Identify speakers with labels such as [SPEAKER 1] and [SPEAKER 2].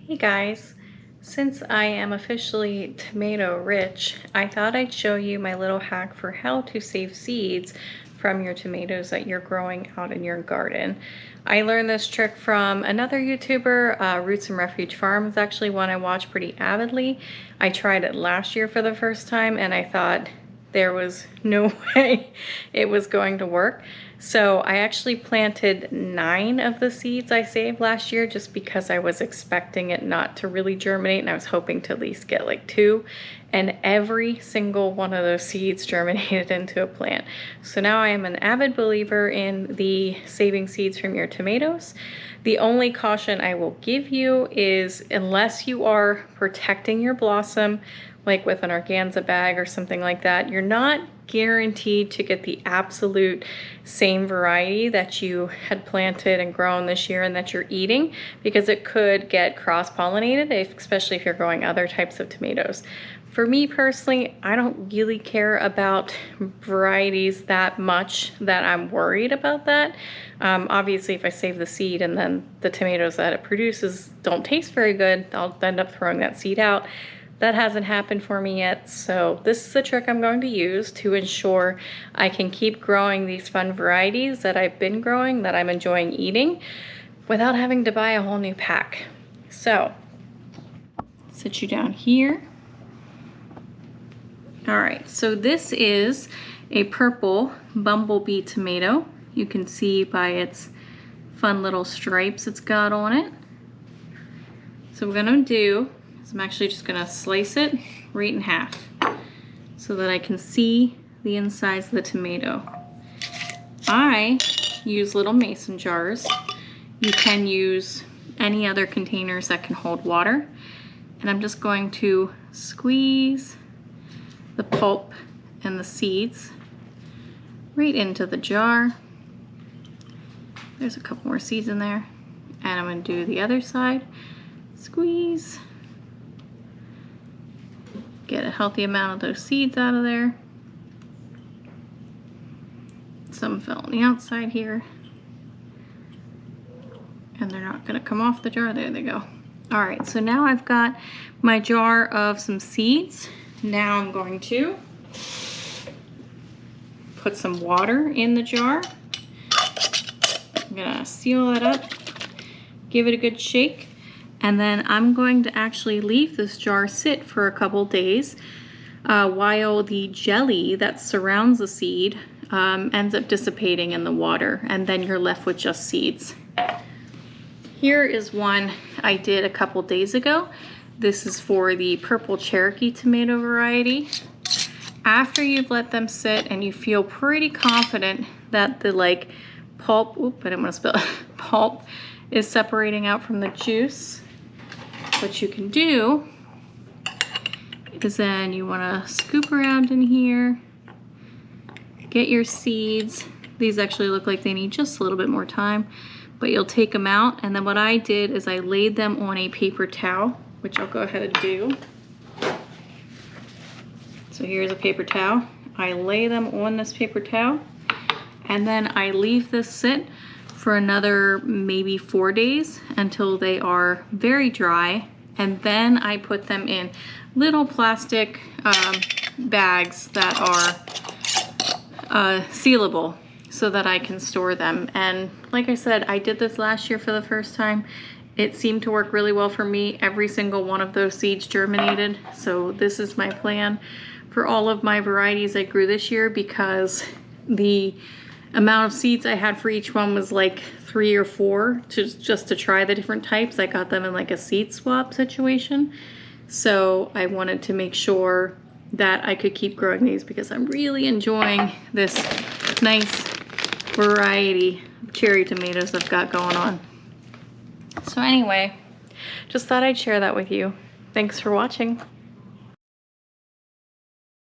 [SPEAKER 1] Hey guys, since I am officially tomato rich, I thought I'd show you my little hack for how to save seeds from your tomatoes that you're growing out in your garden. I learned this trick from another YouTuber, Roots and Refuge Farms, actually one I watch pretty avidly. I tried it last year for the first time and I thought there was no way it was going to work. So I actually planted 9 of the seeds I saved last year just because I was expecting it not to really germinate and I was hoping to at least get like 2. And every single one of those seeds germinated into a plant. So now I am an avid believer in the saving seeds from your tomatoes. The only caution I will give you is unless you are protecting your blossom, like with an organza bag or something like that, you're not guaranteed to get the absolute same variety that you had planted and grown this year and that you're eating, because it could get cross-pollinated, especially if you're growing other types of tomatoes. For me personally, I don't really care about varieties that much that I'm worried about that. Obviously, if I save the seed and then the tomatoes that it produces don't taste very good, I'll end up throwing that seed out. That hasn't happened for me yet, so this is the trick I'm going to use to ensure I can keep growing these fun varieties that I've been growing, that I'm enjoying eating, without having to buy a whole new pack. So, sit you down here. All right, so this is a purple bumblebee tomato. You can see by its fun little stripes it's got on it. So what I'm gonna do is I'm actually just gonna slice it right in half so that I can see the insides of the tomato. I use little mason jars. You can use any other containers that can hold water. And I'm just going to squeeze the pulp and the seeds right into the jar. There's a couple more seeds in there. And I'm gonna do the other side. Squeeze. Get a healthy amount of those seeds out of there. Some fell on the outside here. And they're not gonna come off the jar. There they go. All right, so now I've got my jar of some seeds. Now I'm going to put some water in the jar. I'm gonna seal it up, give it a good shake, and then I'm going to actually leave this jar sit for a couple days while the jelly that surrounds the seed ends up dissipating in the water, and then you're left with just seeds. Here is one I did a couple days ago. This is for the purple Cherokee tomato variety. After you've let them sit and you feel pretty confident that the pulp, I didn't want to spill it, pulp is separating out from the juice, what you can do is then you want to scoop around in here, get your seeds. These actually look like they need just a little bit more time, but you'll take them out. And then what I did is I laid them on a paper towel, which I'll go ahead and do. So here's a paper towel. I lay them on this paper towel, and then I leave this sit for another maybe 4 days until they are very dry. And then I put them in little plastic bags that are sealable so that I can store them. And like I said, I did this last year for the first time. It seemed to work really well for me. Every single one of those seeds germinated. So this is my plan for all of my varieties I grew this year, because the amount of seeds I had for each one was like 3 or 4 just to try the different types. I got them in like a seed swap situation. So I wanted to make sure that I could keep growing these because I'm really enjoying this nice variety of cherry tomatoes I've got going on. So anyway, just thought I'd share that with you. Thanks for watching.